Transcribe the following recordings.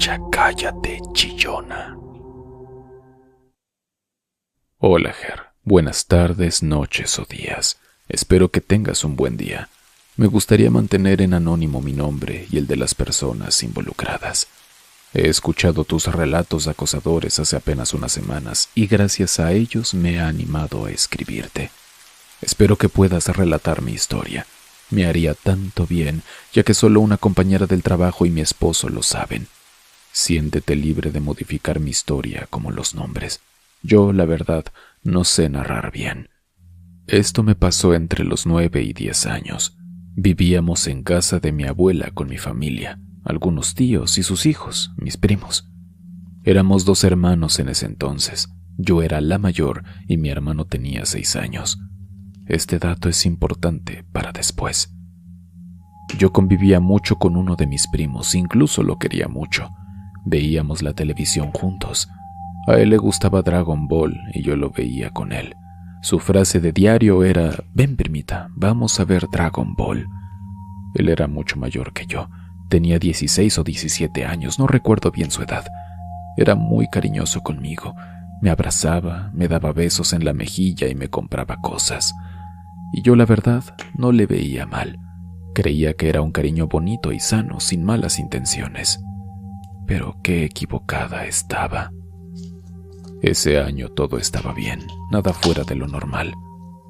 Ya cállate, chillona. Hola, Ger. Buenas tardes, noches o días. Espero que tengas un buen día. Me gustaría mantener en anónimo mi nombre y el de las personas involucradas. He escuchado tus relatos acosadores hace apenas unas semanas y gracias a ellos me he animado a escribirte. Espero que puedas relatar mi historia. Me haría tanto bien, ya que solo una compañera del trabajo y mi esposo lo saben. Siéntete libre de modificar mi historia como los nombres. Yo, la verdad, no sé narrar bien. Esto me pasó entre los 9 y 10 años. Vivíamos en casa de mi abuela con mi familia, algunos tíos y sus hijos, mis primos. Éramos 2 hermanos en ese entonces. Yo era la mayor y mi hermano tenía 6 años. Este dato es importante para después. Yo convivía mucho con uno de mis primos, incluso lo quería mucho. Veíamos la televisión juntos. A él le gustaba Dragon Ball y yo lo veía con él. Su frase de diario era: «Ven, primita, vamos a ver Dragon Ball». Él era mucho mayor que yo. Tenía 16 o 17 años, no recuerdo bien su edad. Era muy cariñoso conmigo. Me abrazaba, me daba besos en la mejilla y me compraba cosas. Y yo, la verdad, no le veía mal. Creía que era un cariño bonito y sano, sin malas intenciones. Pero qué equivocada estaba. Ese año todo estaba bien, nada fuera de lo normal.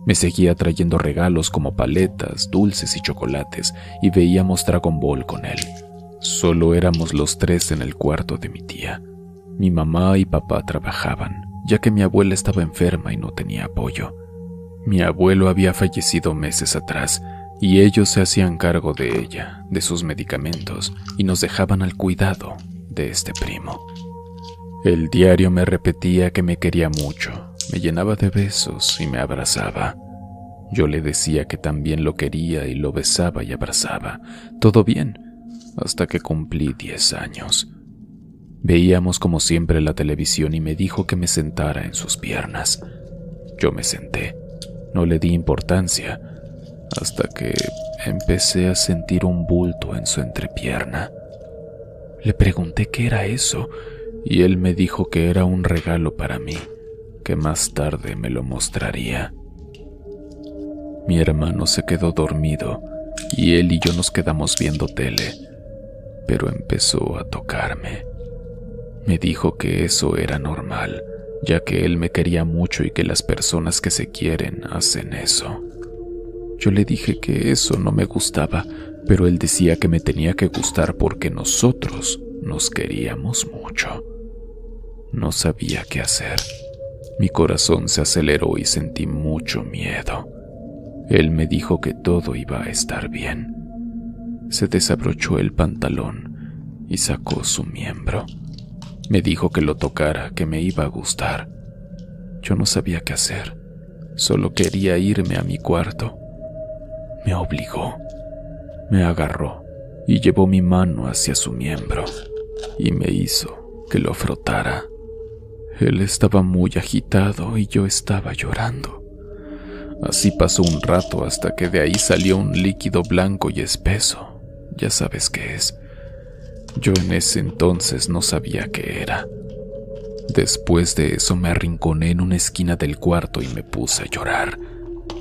Me seguía trayendo regalos como paletas, dulces y chocolates, y veíamos Dragon Ball con él. Solo éramos los 3 en el cuarto de mi tía. Mi mamá y papá trabajaban, ya que mi abuela estaba enferma y no tenía apoyo. Mi abuelo había fallecido meses atrás, y ellos se hacían cargo de ella, de sus medicamentos, y nos dejaban al cuidado de este primo. El diario me repetía que me quería mucho, me llenaba de besos y me abrazaba. Yo le decía que también lo quería y lo besaba y abrazaba. Todo bien, hasta que cumplí 10 años. Veíamos como siempre la televisión y me dijo que me sentara en sus piernas. Yo me senté, no le di importancia, hasta que empecé a sentir un bulto en su entrepierna. Le pregunté qué era eso, y él me dijo que era un regalo para mí, que más tarde me lo mostraría. Mi hermano se quedó dormido, y él y yo nos quedamos viendo tele, pero empezó a tocarme. Me dijo que eso era normal, ya que él me quería mucho y que las personas que se quieren hacen eso. Yo le dije que eso no me gustaba, pero él decía que me tenía que gustar porque nosotros nos queríamos mucho. No sabía qué hacer. Mi corazón se aceleró y sentí mucho miedo. Él me dijo que todo iba a estar bien. Se desabrochó el pantalón y sacó su miembro. Me dijo que lo tocara, que me iba a gustar. Yo no sabía qué hacer. Solo quería irme a mi cuarto. Me obligó. Me agarró y llevó mi mano hacia su miembro y me hizo que lo frotara. Él estaba muy agitado y yo estaba llorando. Así pasó un rato hasta que de ahí salió un líquido blanco y espeso. Ya sabes qué es. Yo en ese entonces no sabía qué era. Después de eso me arrinconé en una esquina del cuarto y me puse a llorar.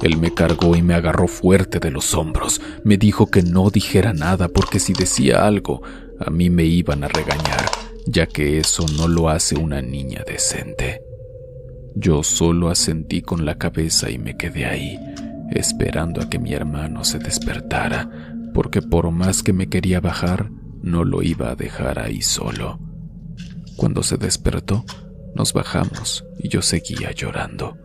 Él me cargó y me agarró fuerte de los hombros. Me dijo que no dijera nada porque si decía algo, a mí me iban a regañar, ya que eso no lo hace una niña decente. Yo solo asentí con la cabeza y me quedé ahí, esperando a que mi hermano se despertara, porque por más que me quería bajar, no lo iba a dejar ahí solo. Cuando se despertó, nos bajamos y yo seguía llorando.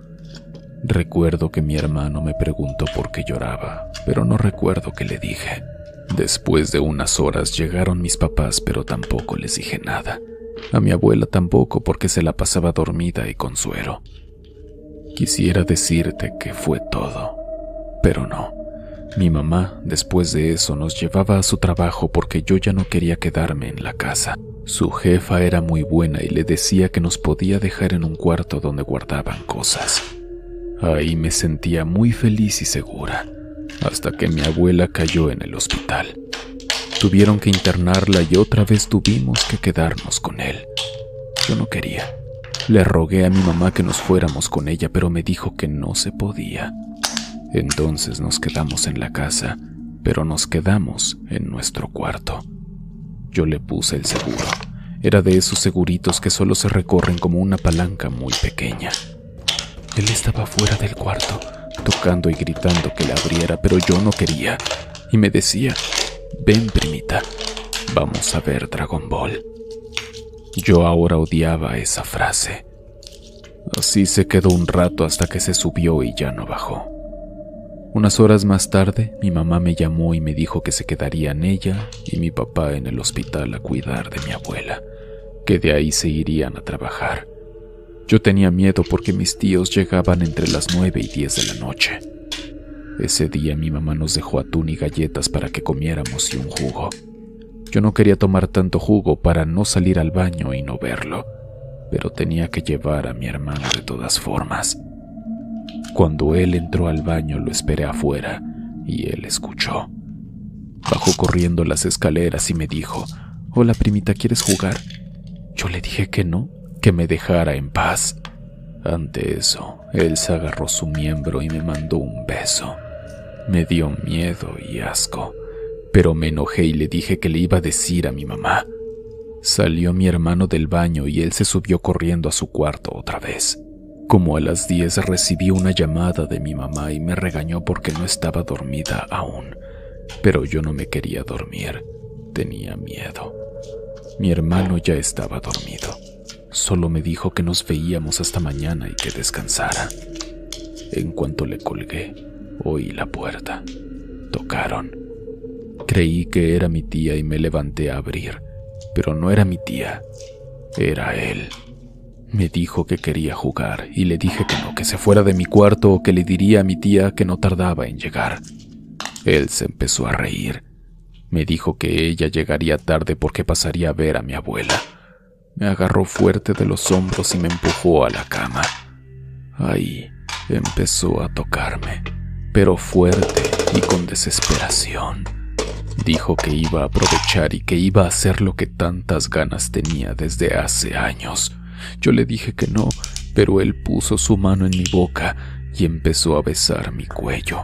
Recuerdo que mi hermano me preguntó por qué lloraba, pero no recuerdo qué le dije. Después de unas horas llegaron mis papás, pero tampoco les dije nada. A mi abuela tampoco, porque se la pasaba dormida y con suero. Quisiera decirte que fue todo, pero no. Mi mamá, después de eso, nos llevaba a su trabajo porque yo ya no quería quedarme en la casa. Su jefa era muy buena y le decía que nos podía dejar en un cuarto donde guardaban cosas. Ahí me sentía muy feliz y segura, hasta que mi abuela cayó en el hospital. Tuvieron que internarla y otra vez tuvimos que quedarnos con él. Yo no quería. Le rogué a mi mamá que nos fuéramos con ella, pero me dijo que no se podía. Entonces nos quedamos en la casa, pero nos quedamos en nuestro cuarto. Yo le puse el seguro. Era de esos seguritos que solo se recorren como una palanca muy pequeña. Él estaba fuera del cuarto, tocando y gritando que la abriera, pero yo no quería. Y me decía: ven, primita, vamos a ver Dragon Ball. Yo ahora odiaba esa frase. Así se quedó un rato hasta que se subió y ya no bajó. Unas horas más tarde, mi mamá me llamó y me dijo que se quedarían ella y mi papá en el hospital a cuidar de mi abuela, que de ahí se irían a trabajar. Yo tenía miedo porque mis tíos llegaban entre las 9 y 10 de la noche. Ese día mi mamá nos dejó atún y galletas para que comiéramos y un jugo. Yo no quería tomar tanto jugo para no salir al baño y no verlo, pero tenía que llevar a mi hermano de todas formas. Cuando él entró al baño lo esperé afuera y él escuchó. Bajó corriendo las escaleras y me dijo: hola, primita, ¿quieres jugar? Yo le dije que no, que me dejara en paz. Ante eso, él se agarró su miembro y me mandó un beso. Me dio miedo y asco, pero me enojé y le dije que le iba a decir a mi mamá. Salió mi hermano del baño y él se subió corriendo a su cuarto otra vez. Como a las 10 recibí una llamada de mi mamá y me regañó porque no estaba dormida aún, pero yo no me quería dormir, tenía miedo. Mi hermano ya estaba dormido, solo me dijo que nos veíamos hasta mañana y que descansara. En cuanto le colgué, oí la puerta. Tocaron. Creí que era mi tía y me levanté a abrir, pero no era mi tía, era él. Me dijo que quería jugar y le dije que no, que se fuera de mi cuarto o que le diría a mi tía que no tardaba en llegar. Él se empezó a reír. Me dijo que ella llegaría tarde porque pasaría a ver a mi abuela. Me agarró fuerte de los hombros y me empujó a la cama. Ahí empezó a tocarme, pero fuerte y con desesperación. Dijo que iba a aprovechar y que iba a hacer lo que tantas ganas tenía desde hace años. Yo le dije que no, pero él puso su mano en mi boca y empezó a besar mi cuello.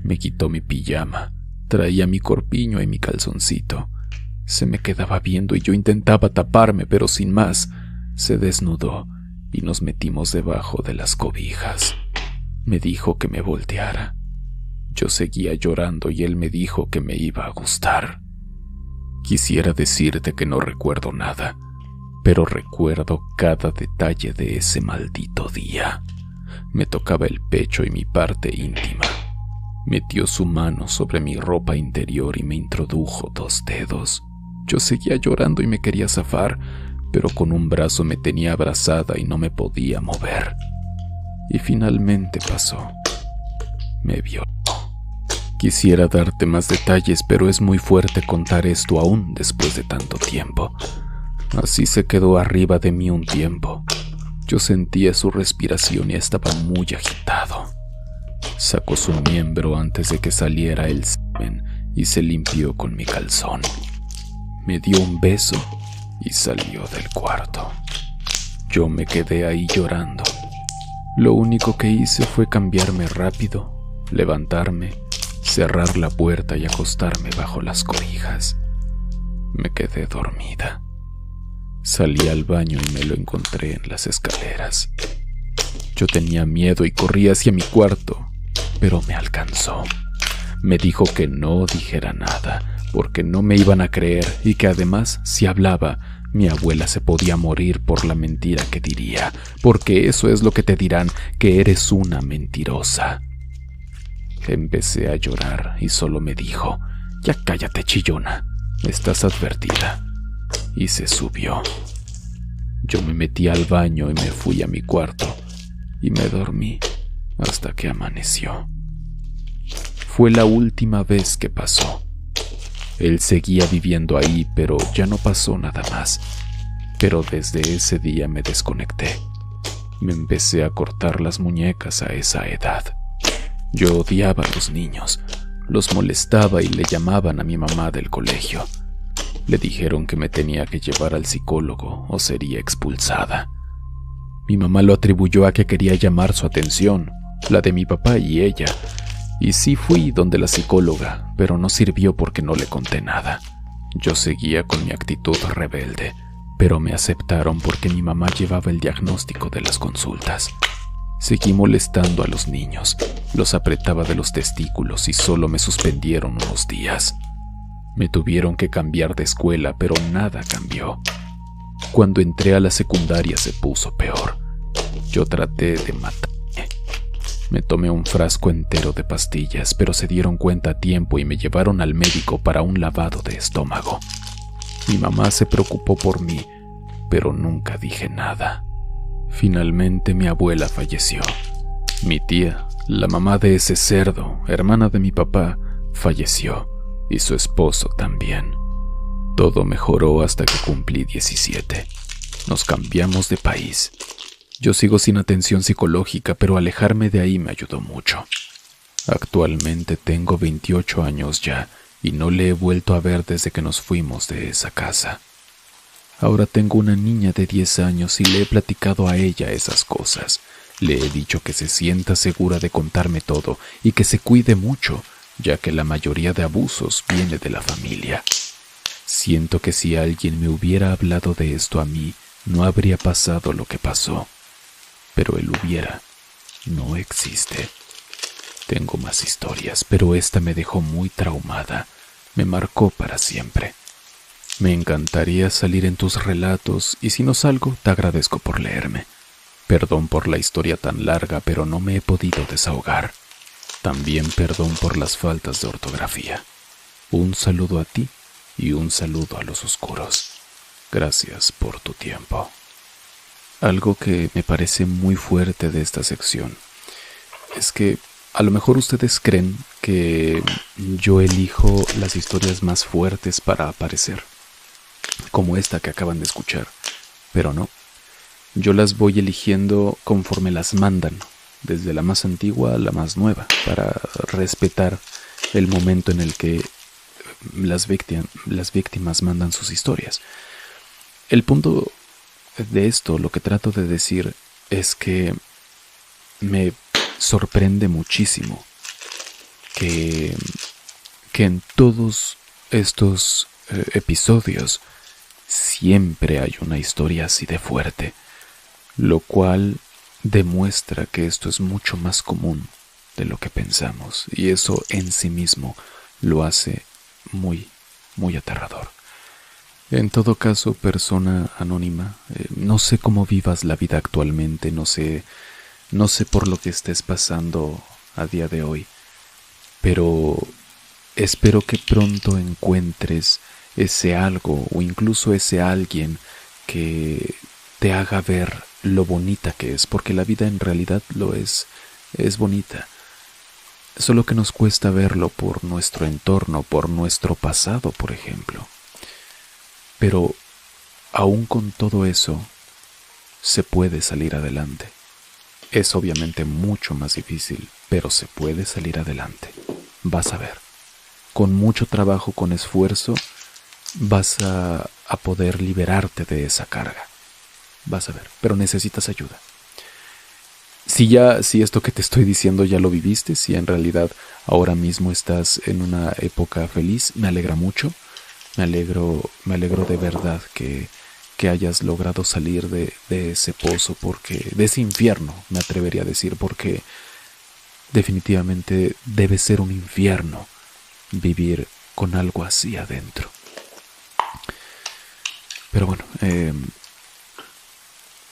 Me quitó mi pijama, traía mi corpiño y mi calzoncito. Se me quedaba viendo y yo intentaba taparme, pero sin más. Se desnudó y nos metimos debajo de las cobijas. Me dijo que me volteara. Yo seguía llorando y él me dijo que me iba a gustar. Quisiera decirte que no recuerdo nada, pero recuerdo cada detalle de ese maldito día. Me tocaba el pecho y mi parte íntima. Metió su mano sobre mi ropa interior y me introdujo 2 dedos. Yo seguía llorando y me quería zafar, pero con un brazo me tenía abrazada y no me podía mover. Y finalmente pasó. Me violó. Quisiera darte más detalles, pero es muy fuerte contar esto aún después de tanto tiempo. Así se quedó arriba de mí un tiempo. Yo sentía su respiración y estaba muy agitado. Sacó su miembro antes de que saliera el semen y se limpió con mi calzón. Me dio un beso y salió del cuarto. Yo me quedé ahí llorando. Lo único que hice fue cambiarme rápido, levantarme, cerrar la puerta y acostarme bajo las cobijas. Me quedé dormida. Salí al baño y me lo encontré en las escaleras. Yo tenía miedo y corrí hacia mi cuarto, pero me alcanzó. Me dijo que no dijera nada, porque no me iban a creer y que además, si hablaba, mi abuela se podía morir por la mentira que diría, porque eso es lo que te dirán, que eres una mentirosa. Empecé a llorar y solo me dijo: ya cállate, chillona, estás advertida. Y se subió. Yo me metí al baño y me fui a mi cuarto y me dormí hasta que amaneció. Fue la última vez que pasó. Él seguía viviendo ahí, pero ya no pasó nada más. Pero desde ese día me desconecté. Me empecé a cortar las muñecas a esa edad. Yo odiaba a los niños. los molestaba y le llamaban a mi mamá del colegio. Le dijeron que me tenía que llevar al psicólogo o sería expulsada. Mi mamá lo atribuyó a que quería llamar su atención, la de mi papá y ella, y sí fui donde la psicóloga, pero no sirvió porque no le conté nada. Yo seguía con mi actitud rebelde, pero me aceptaron porque mi mamá llevaba el diagnóstico de las consultas. Seguí molestando a los niños, los apretaba de los testículos y solo me suspendieron unos días. Me tuvieron que cambiar de escuela, pero nada cambió. Cuando entré a la secundaria se puso peor. Yo traté de matarme. Me tomé un frasco entero de pastillas, pero se dieron cuenta a tiempo y me llevaron al médico para un lavado de estómago. Mi mamá se preocupó por mí, pero nunca dije nada. Finalmente mi abuela falleció. Mi tía, la mamá de ese cerdo, hermana de mi papá, falleció, y su esposo también. Todo mejoró hasta que cumplí 17. Nos cambiamos de país. Yo sigo sin atención psicológica, pero alejarme de ahí me ayudó mucho. Actualmente tengo 28 años ya y no le he vuelto a ver desde que nos fuimos de esa casa. Ahora tengo una niña de 10 años y le he platicado a ella esas cosas. Le he dicho que se sienta segura de contarme todo y que se cuide mucho, ya que la mayoría de abusos viene de la familia. Siento que si alguien me hubiera hablado de esto a mí, no habría pasado lo que pasó. Pero el hubiera no existe. Tengo más historias, pero esta me dejó muy traumada. Me marcó para siempre. Me encantaría salir en tus relatos y si no salgo, te agradezco por leerme. Perdón por la historia tan larga, pero no me he podido desahogar. También perdón por las faltas de ortografía. Un saludo a ti y un saludo a los oscuros. Gracias por tu tiempo. Algo que me parece muy fuerte de esta sección es que a lo mejor ustedes creen que yo elijo las historias más fuertes para aparecer, como esta que acaban de escuchar, pero no. Yo las voy eligiendo conforme las mandan, desde la más antigua a la más nueva, para respetar el momento en el que las víctimas mandan sus historias. El punto de esto, lo que trato de decir es que me sorprende muchísimo que en todos estos episodios siempre hay una historia así de fuerte, lo cual demuestra que esto es mucho más común de lo que pensamos, y eso en sí mismo lo hace muy, muy aterrador. En todo caso, persona anónima, no sé cómo vivas la vida actualmente, no sé por lo que estés pasando a día de hoy, pero espero que pronto encuentres ese algo o incluso ese alguien que te haga ver lo bonita que es, porque la vida en realidad lo es bonita. Solo que nos cuesta verlo por nuestro entorno, por nuestro pasado, por ejemplo. Pero aún con todo eso, se puede salir adelante. Es obviamente mucho más difícil, pero se puede salir adelante. Vas a ver. Con mucho trabajo, con esfuerzo, vas a poder liberarte de esa carga. Vas a ver, pero necesitas ayuda. Si esto que te estoy diciendo ya lo viviste, si en realidad ahora mismo estás en una época feliz, me alegra mucho. Me alegro de verdad que hayas logrado salir de ese pozo, de ese infierno, me atrevería a decir, porque definitivamente debe ser un infierno vivir con algo así adentro. Pero bueno,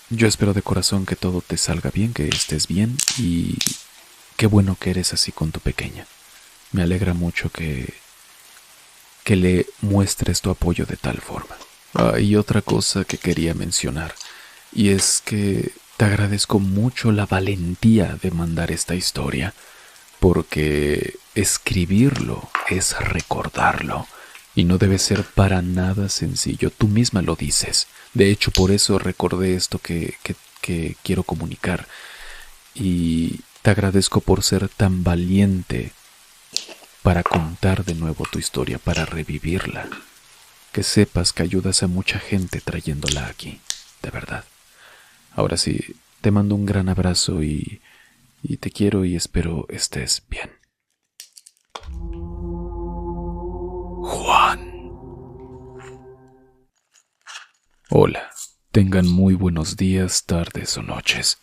yo espero de corazón que todo te salga bien, que estés bien, y qué bueno que eres así con tu pequeña. Me alegra mucho que le muestres tu apoyo de tal forma. Y otra cosa que quería mencionar, y es que te agradezco mucho la valentía de mandar esta historia, porque escribirlo es recordarlo, y no debe ser para nada sencillo. Tú misma lo dices. De hecho, por eso recordé esto que quiero comunicar, y te agradezco por ser tan valiente para contar de nuevo tu historia, para revivirla. Que sepas que ayudas a mucha gente trayéndola aquí, de verdad. Ahora sí, te mando un gran abrazo y te quiero y espero estés bien. Juan. Hola, tengan muy buenos días, tardes o noches.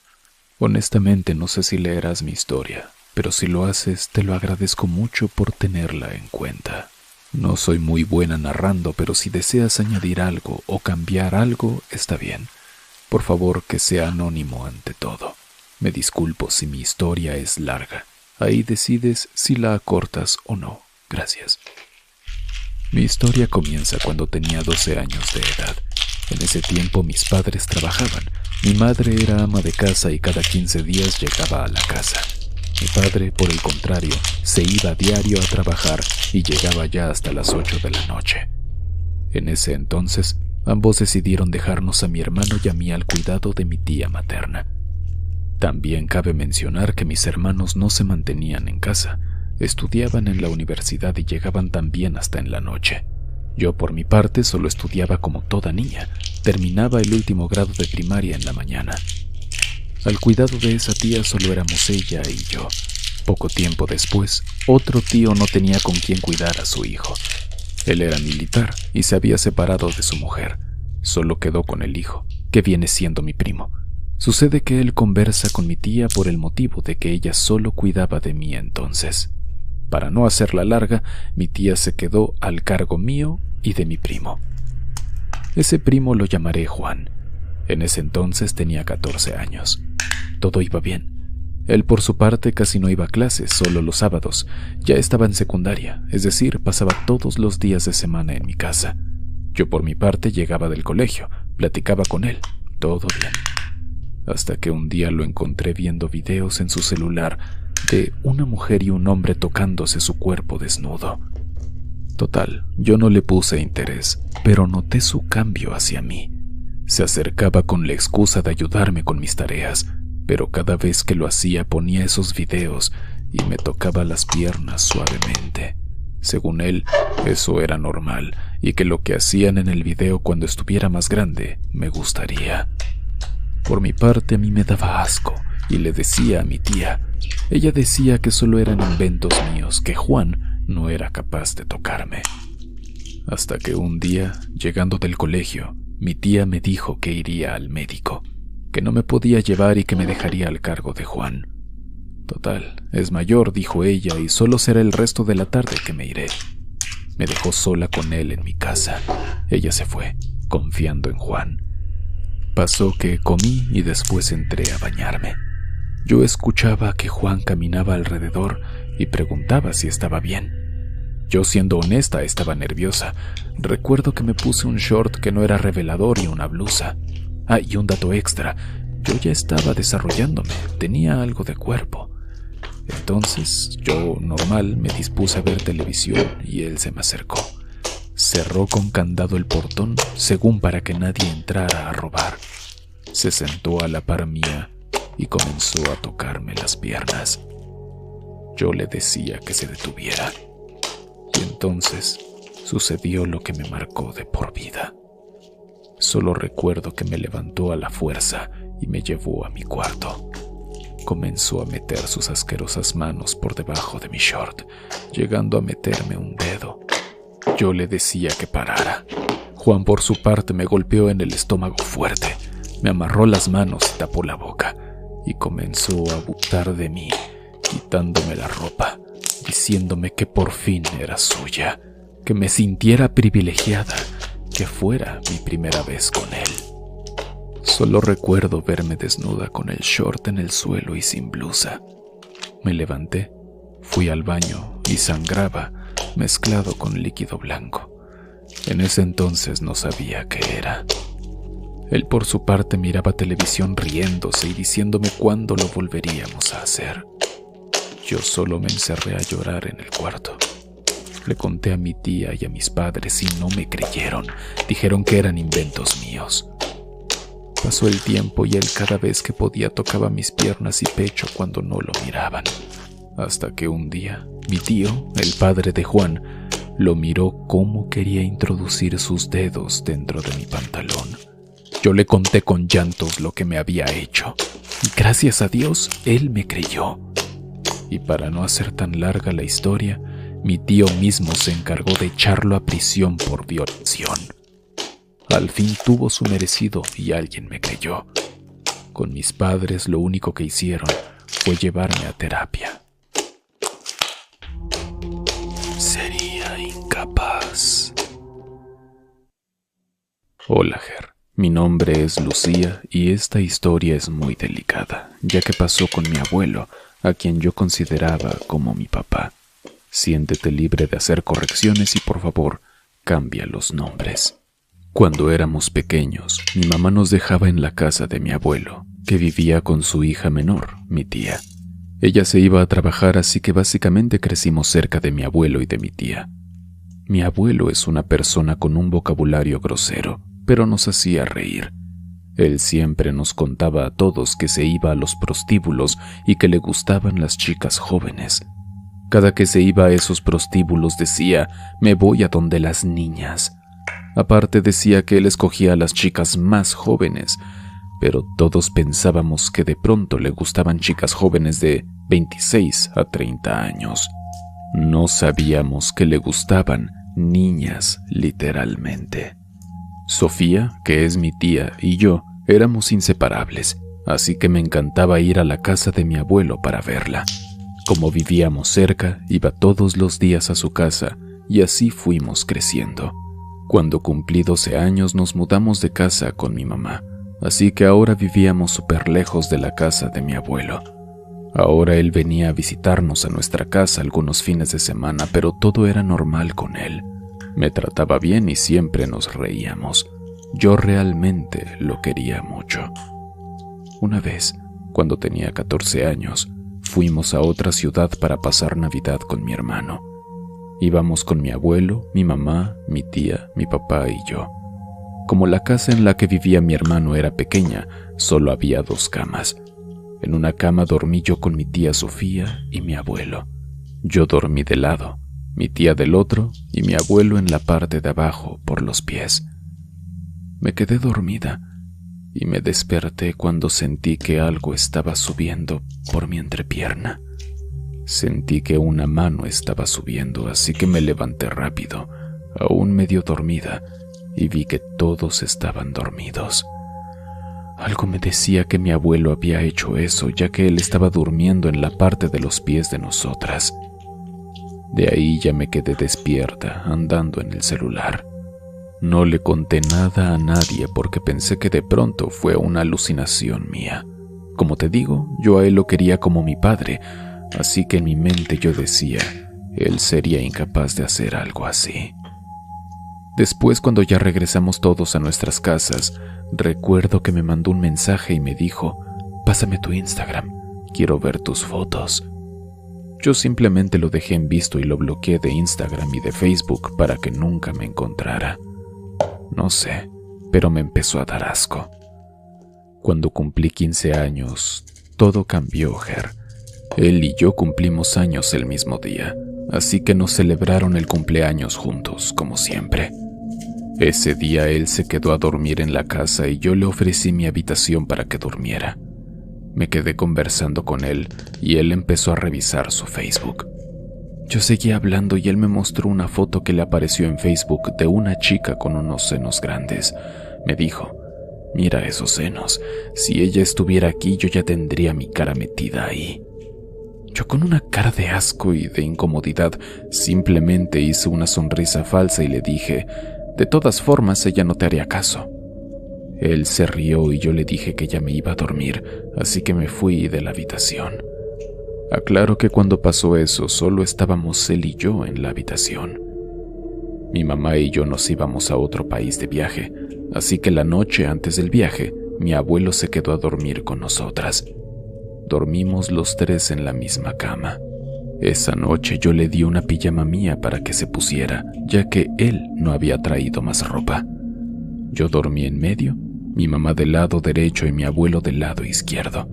Honestamente no sé si leerás mi historia, pero si lo haces te lo agradezco mucho por tenerla en cuenta. No soy muy buena narrando, pero si deseas añadir algo o cambiar algo, está bien. Por favor, que sea anónimo ante todo. Me disculpo si mi historia es larga. Ahí decides si la acortas o no. Gracias. Mi historia comienza cuando tenía 12 años de edad. En ese tiempo mis padres trabajaban. Mi madre era ama de casa y cada 15 días llegaba a la casa. Mi padre, por el contrario, se iba a diario a trabajar y llegaba ya hasta las 8 de la noche. En ese entonces, ambos decidieron dejarnos a mi hermano y a mí al cuidado de mi tía materna. También cabe mencionar que mis hermanos no se mantenían en casa, estudiaban en la universidad y llegaban también hasta en la noche. Yo, por mi parte, solo estudiaba como toda niña, terminaba el último grado de primaria en la mañana. Al cuidado de esa tía solo éramos ella y yo. Poco tiempo después, otro tío no tenía con quién cuidar a su hijo. Él era militar y se había separado de su mujer. Solo quedó con el hijo, que viene siendo mi primo. Sucede que él conversa con mi tía por el motivo de que ella solo cuidaba de mí entonces. Para no hacerla larga, mi tía se quedó al cargo mío y de mi primo. Ese primo lo llamaré Juan. En ese entonces tenía 14 años. Todo iba bien. Él por su parte casi no iba a clases, solo los sábados. Ya estaba en secundaria, es decir, pasaba todos los días de semana en mi casa. Yo por mi parte llegaba del colegio, platicaba con él, todo bien. Hasta que un día lo encontré viendo videos en su celular de una mujer y un hombre tocándose su cuerpo desnudo. Total, yo no le puse interés, pero noté su cambio hacia mí. Se acercaba con la excusa de ayudarme con mis tareas, pero cada vez que lo hacía ponía esos videos y me tocaba las piernas suavemente. Según él, eso era normal y que lo que hacían en el video cuando estuviera más grande me gustaría. Por mi parte, a mí me daba asco y le decía a mi tía. Ella decía que solo eran inventos míos, que Juan no era capaz de tocarme. Hasta que un día, llegando del colegio, mi tía me dijo que iría al médico, que no me podía llevar y que me dejaría al cargo de Juan. Total, es mayor, dijo ella, y solo será el resto de la tarde que me iré. Me dejó sola con él en mi casa. Ella se fue, confiando en Juan. Pasó que comí y después entré a bañarme. Yo escuchaba que Juan caminaba alrededor y preguntaba si estaba bien. Yo, siendo honesta, estaba nerviosa. Recuerdo que me puse un short que no era revelador y una blusa. Ah, y un dato extra, yo ya estaba desarrollándome, tenía algo de cuerpo. Entonces, yo, normal, me dispuse a ver televisión y él se me acercó. Cerró con candado el portón, según para que nadie entrara a robar. Se sentó a la par mía y comenzó a tocarme las piernas. Yo le decía que se detuviera. Y entonces sucedió lo que me marcó de por vida. Solo recuerdo que me levantó a la fuerza y me llevó a mi cuarto. Comenzó a meter sus asquerosas manos por debajo de mi short, llegando a meterme un dedo. Yo le decía que parara. Juan, por su parte, me golpeó en el estómago fuerte, me amarró las manos y tapó la boca, y comenzó a abusar de mí, quitándome la ropa, diciéndome que por fin era suya, que me sintiera privilegiada, que fuera mi primera vez con él. Solo recuerdo verme desnuda con el short en el suelo y sin blusa. Me levanté, fui al baño y sangraba, mezclado con líquido blanco. En ese entonces no sabía qué era. Él por su parte miraba televisión riéndose y diciéndome cuándo lo volveríamos a hacer. Yo solo me encerré a llorar en el cuarto. Le conté a mi tía y a mis padres y no me creyeron. Dijeron que eran inventos míos. Pasó el tiempo y él cada vez que podía tocaba mis piernas y pecho cuando no lo miraban. Hasta que un día Mi tío, el padre de Juan, lo miró como quería introducir sus dedos dentro de mi pantalón. Yo le conté con llantos lo que me había hecho, y gracias a Dios, él me creyó. Y para no hacer tan larga la historia, mi tío mismo se encargó de echarlo a prisión por violación. Al fin tuvo su merecido y alguien me creyó. Con mis padres lo único que hicieron fue llevarme a terapia. Sería incapaz. Hola, Ger. Mi nombre es Lucía y esta historia es muy delicada, ya que pasó con mi abuelo, a quien yo consideraba como mi papá. Siéntete libre de hacer correcciones y por favor, cambia los nombres. Cuando éramos pequeños, mi mamá nos dejaba en la casa de mi abuelo, que vivía con su hija menor, mi tía. Ella se iba a trabajar, así que básicamente crecimos cerca de mi abuelo y de mi tía. Mi abuelo es una persona con un vocabulario grosero, pero nos hacía reír. Él siempre nos contaba a todos que se iba a los prostíbulos y que le gustaban las chicas jóvenes. Cada que se iba a esos prostíbulos decía, me voy a donde las niñas. Aparte decía que él escogía a las chicas más jóvenes, pero todos pensábamos que de pronto le gustaban chicas jóvenes de 26 a 30 años. No sabíamos que le gustaban niñas, literalmente. Sofía, que es mi tía, y yo éramos inseparables, así que me encantaba ir a la casa de mi abuelo para verla. Como vivíamos cerca, iba todos los días a su casa, y así fuimos creciendo. Cuando cumplí 12 años nos mudamos de casa con mi mamá, así que ahora vivíamos súper lejos de la casa de mi abuelo. Ahora él venía a visitarnos a nuestra casa algunos fines de semana, pero todo era normal con él. Me trataba bien y siempre nos reíamos. Yo realmente lo quería mucho. Una vez, cuando tenía 14 años, fuimos a otra ciudad para pasar Navidad con mi hermano. Íbamos con mi abuelo, mi mamá, mi tía, mi papá y yo. Como la casa en la que vivía mi hermano era pequeña, solo había 2 camas. En una cama dormí yo con mi tía Sofía y mi abuelo. Yo dormí de lado, mi tía del otro y mi abuelo en la parte de abajo por los pies. Me quedé dormida y me desperté cuando sentí que algo estaba subiendo por mi entrepierna. Sentí que una mano estaba subiendo, así que me levanté rápido, aún medio dormida, y vi que todos estaban dormidos. Algo me decía que mi abuelo había hecho eso, ya que él estaba durmiendo en la parte de los pies de nosotras. De ahí ya me quedé despierta, andando en el celular. No le conté nada a nadie porque pensé que de pronto fue una alucinación mía. Como te digo, yo a él lo quería como mi padre, así que en mi mente yo decía, él sería incapaz de hacer algo así. Después, cuando ya regresamos todos a nuestras casas, recuerdo que me mandó un mensaje y me dijo, pásame tu Instagram, quiero ver tus fotos. Yo simplemente lo dejé en visto y lo bloqueé de Instagram y de Facebook para que nunca me encontrara. No sé, pero me empezó a dar asco. Cuando cumplí 15 años, todo cambió, Ger. Él y yo cumplimos años el mismo día, así que nos celebraron el cumpleaños juntos, como siempre. Ese día él se quedó a dormir en la casa y yo le ofrecí mi habitación para que durmiera. Me quedé conversando con él y él empezó a revisar su Facebook. Yo seguía hablando y él me mostró una foto que le apareció en Facebook de una chica con unos senos grandes. Me dijo, mira esos senos, si ella estuviera aquí yo ya tendría mi cara metida ahí. Yo con una cara de asco y de incomodidad simplemente hice una sonrisa falsa y le dije, de todas formas ella no te haría caso. Él se rió y yo le dije que ya me iba a dormir, así que me fui de la habitación. Aclaro que cuando pasó eso solo estábamos él y yo en la habitación. Mi mamá y yo nos íbamos a otro país de viaje, así que la noche antes del viaje, mi abuelo se quedó a dormir con nosotras. Dormimos los 3 en la misma cama. Esa noche yo le di una pijama mía para que se pusiera, ya que él no había traído más ropa. Yo dormí en medio, mi mamá del lado derecho y mi abuelo del lado izquierdo.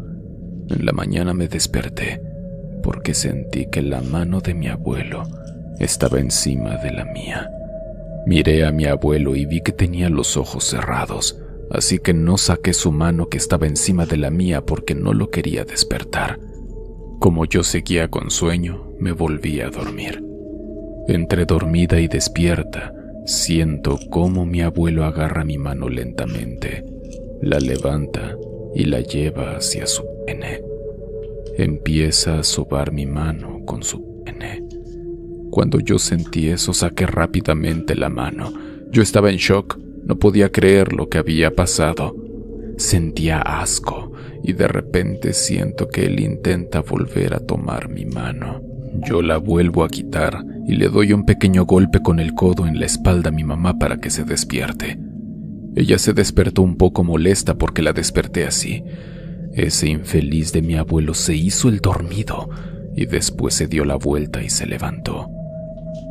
En la mañana me desperté. porque sentí que la mano de mi abuelo estaba encima de la mía. Miré a mi abuelo y vi que tenía los ojos cerrados, así que no saqué su mano que estaba encima de la mía porque no lo quería despertar. Como yo seguía con sueño, me volví a dormir. Entre dormida y despierta, siento cómo mi abuelo agarra mi mano lentamente, la levanta y la lleva hacia su pene. Empieza a sobar mi mano con su pene. Cuando yo sentí eso, saqué rápidamente la mano. Yo estaba en shock, no podía creer lo que había pasado. Sentía asco y de repente siento que él intenta volver a tomar mi mano. Yo la vuelvo a quitar y le doy un pequeño golpe con el codo en la espalda a mi mamá para que se despierte. Ella se despertó un poco molesta porque la desperté así. Ese infeliz de mi abuelo se hizo el dormido y después se dio la vuelta y se levantó.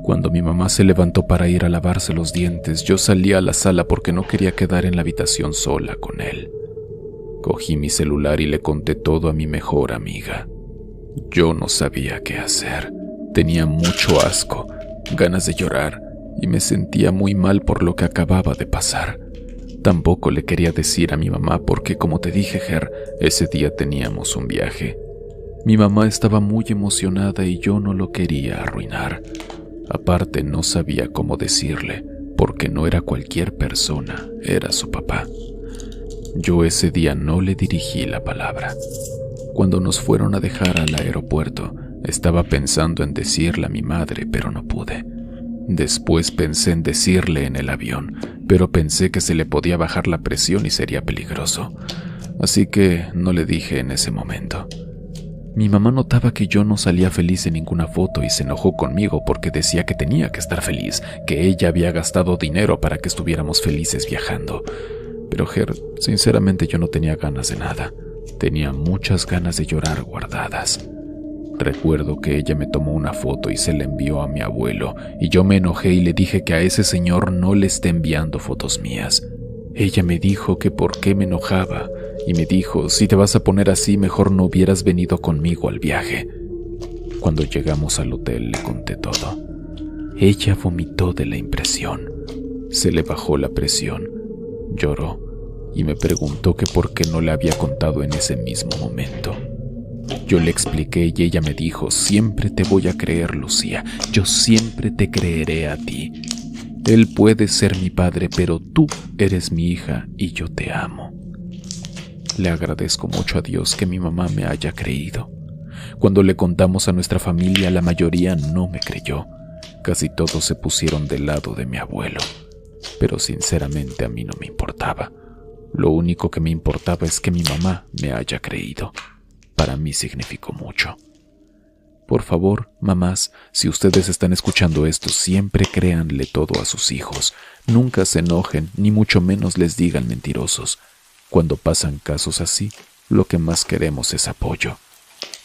Cuando mi mamá se levantó para ir a lavarse los dientes, yo salí a la sala porque no quería quedar en la habitación sola con él. Cogí mi celular y le conté todo a mi mejor amiga. Yo no sabía qué hacer. Tenía mucho asco, ganas de llorar y me sentía muy mal por lo que acababa de pasar. Tampoco le quería decir a mi mamá porque, como te dije, Ger, ese día teníamos un viaje. Mi mamá estaba muy emocionada y yo no lo quería arruinar. Aparte, no sabía cómo decirle, porque no era cualquier persona, era su papá. Yo ese día no le dirigí la palabra. Cuando nos fueron a dejar al aeropuerto, estaba pensando en decirle a mi madre, pero no pude. Después pensé en decirle en el avión, pero pensé que se le podía bajar la presión y sería peligroso. Así que no le dije en ese momento. Mi mamá notaba que yo no salía feliz en ninguna foto y se enojó conmigo porque decía que tenía que estar feliz, que ella había gastado dinero para que estuviéramos felices viajando. Pero Ger, sinceramente yo no tenía ganas de nada. Tenía muchas ganas de llorar guardadas. Recuerdo que ella me tomó una foto y se la envió a mi abuelo, y yo me enojé y le dije que a ese señor no le esté enviando fotos mías. Ella me dijo que por qué me enojaba, y me dijo, si te vas a poner así, mejor no hubieras venido conmigo al viaje. Cuando llegamos al hotel le conté todo. Ella vomitó de la impresión. Se le bajó la presión, lloró y me preguntó que por qué no le había contado en ese mismo momento. Yo le expliqué y ella me dijo, siempre te voy a creer, Lucía, yo siempre te creeré a ti. Él puede ser mi padre, pero tú eres mi hija y yo te amo. Le agradezco mucho a Dios que mi mamá me haya creído. Cuando le contamos a nuestra familia, la mayoría no me creyó. Casi todos se pusieron del lado de mi abuelo. Pero sinceramente a mí no me importaba. Lo único que me importaba es que mi mamá me haya creído. Para mí significó mucho. Por favor, mamás, si ustedes están escuchando esto, siempre créanle todo a sus hijos. Nunca se enojen, ni mucho menos les digan mentirosos. Cuando pasan casos así, lo que más queremos es apoyo.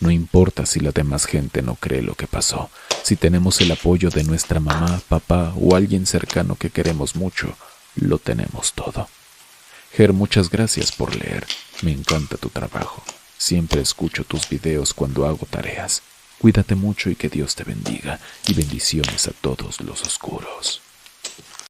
No importa si la demás gente no cree lo que pasó. Si tenemos el apoyo de nuestra mamá, papá o alguien cercano que queremos mucho, lo tenemos todo. Ger, muchas gracias por leer. Me encanta tu trabajo. Siempre escucho tus videos cuando hago tareas. Cuídate mucho y que Dios te bendiga, y bendiciones a todos los oscuros.